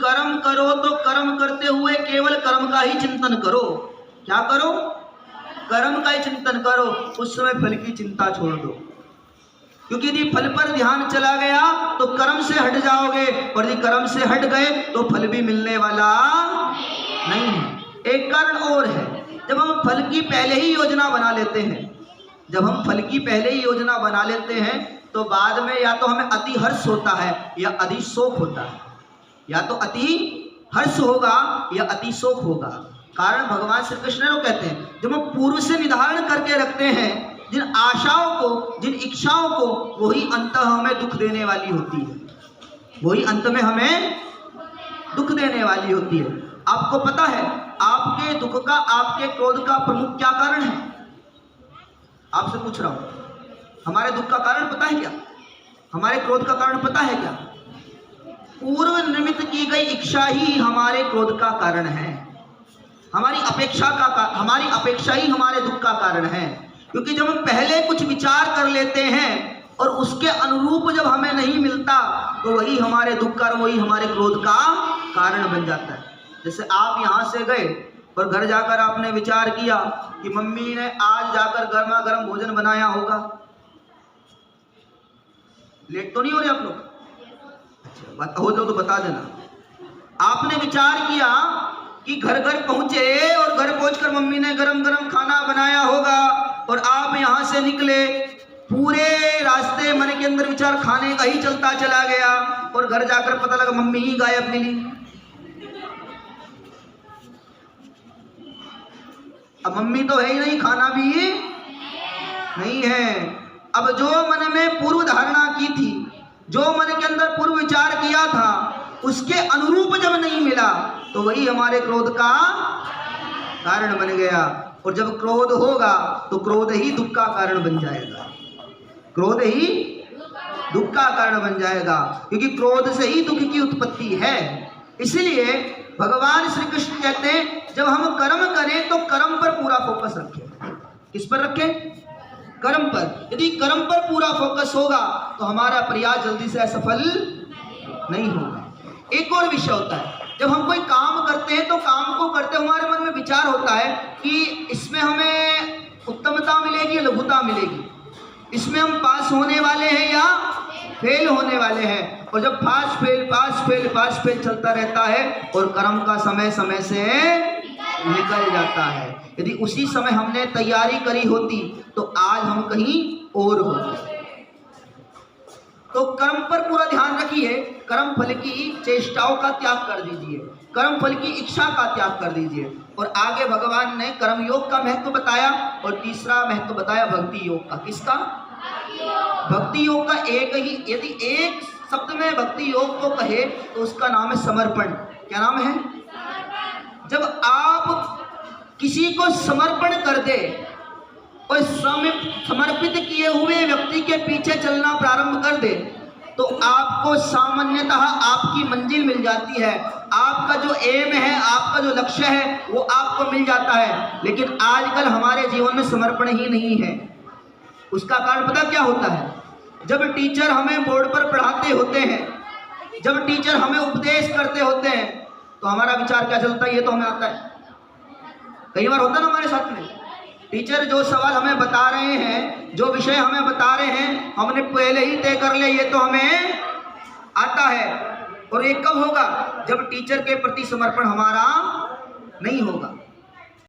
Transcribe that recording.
कर्म करो तो कर्म करते हुए केवल कर्म का ही चिंतन करो। क्या करो? कर्म का ही चिंतन करो। उस समय फल की चिंता छोड़ दो, क्योंकि यदि फल पर ध्यान चला गया तो कर्म से हट जाओगे, और यदि कर्म से हट गए तो फल भी मिलने वाला नहीं है। एक कारण और है, जब हम फल की पहले ही योजना बना लेते हैं, जब हम फल की पहले ही योजना बना लेते हैं तो बाद में या तो हमें अति हर्ष होता है या अति शोक होता है। या तो अति हर्ष होगा या अति शोक होगा। कारण भगवान श्री कृष्ण लोग कहते हैं, जब हम पूर्व से निर्धारण करके रखते हैं जिन आशाओं को, जिन इच्छाओं को, वही अंत हमें दुख देने वाली होती है, वही अंत में हमें दुख देने वाली होती है। आपको पता है आपके दुख का, आपके क्रोध का प्रमुख क्या कारण है? आपसे पूछ रहा हूं, हमारे दुख का कारण पता है क्या? हमारे क्रोध का कारण पता है क्या? पूर्व निर्मित की गई इच्छा ही हमारे क्रोध का कारण है। हमारी अपेक्षा ही हमारे दुख का कारण है। क्योंकि जब हम पहले कुछ विचार कर लेते हैं और उसके अनुरूप जब हमें नहीं मिलता तो वही हमारे दुख का, वही हमारे क्रोध का कारण बन जाता है। जैसे आप यहाँ से गए और घर जाकर आपने विचार किया कि मम्मी ने आज जाकर गर्मा गर्म भोजन बनाया होगा। लेट तो नहीं हो रहे आप लोग? अच्छा, हो जाओ तो बता देना। आपने विचार किया कि घर घर पहुंचे और घर पहुंचकर मम्मी ने गरम गरम खाना बनाया होगा, और आप यहां से निकले, पूरे रास्ते मन के अंदर विचार खाने का ही चलता चला गया, और घर जाकर पता लगा मम्मी ही गायब मिली। अब मम्मी तो है ही नहीं, खाना भी नहीं है। अब जो मन में पूर्व धारणा की थी, जो मन के अंदर पूर्व विचार किया था, उसके अनुरूप जब नहीं मिला तो वही हमारे क्रोध का कारण बन गया। और जब क्रोध होगा तो क्रोध ही दुख का कारण बन जाएगा, क्रोध ही दुख का कारण बन जाएगा, क्योंकि क्रोध से ही दुख की उत्पत्ति है। इसलिए भगवान श्री कृष्ण कहते हैं जब हम कर्म करें तो कर्म पर पूरा फोकस रखें। किस पर रखें? कर्म पर। यदि कर्म पर पूरा फोकस होगा तो हमारा प्रयास जल्दी से असफल नहीं होगा। एक और विषय होता है, जब हम कोई काम करते हैं तो काम को करते हमारे मन में विचार होता है कि इसमें हमें उत्तमता मिलेगी, लघुता मिलेगी, इसमें हम पास होने वाले हैं या फेल होने वाले हैं। और जब पास फेल चलता रहता है और कर्म का समय समय से निकल जाता है। यदि उसी समय हमने तैयारी करी होती तो आज हम कहीं और होते। तो कर्म पर पूरा ध्यान रखिए, कर्म फल की चेष्टाओं का त्याग कर दीजिए, कर्म फल की इच्छा का त्याग कर दीजिए। और आगे भगवान ने कर्म योग का महत्व बताया और तीसरा महत्व बताया भक्ति योग का। किसका? भक्ति योग का। एक ही, यदि एक शब्द में भक्ति योग को कहे तो उसका नाम है समर्पण। क्या नाम है? जब आप किसी को समर्पण कर दे और समर्पित किए हुए व्यक्ति के पीछे चलना प्रारंभ कर दे तो आपको सामान्यतः आपकी मंजिल मिल जाती है। आपका जो एम है, आपका जो लक्ष्य है वो आपको मिल जाता है। लेकिन आजकल हमारे जीवन में समर्पण ही नहीं है। उसका कारण पता क्या होता है? जब टीचर हमें बोर्ड पर पढ़ाते होते हैं, जब टीचर हमें उपदेश करते होते हैं तो हमारा विचार क्या चलता है? ये तो हमें आता है। कई बार होता है ना हमारे साथ में, टीचर जो सवाल हमें बता रहे हैं, जो विषय हमें बता रहे हैं, हमने पहले ही तय कर लिया ये तो हमें आता है। और ये कब होगा? जब टीचर के प्रति समर्पण हमारा नहीं होगा।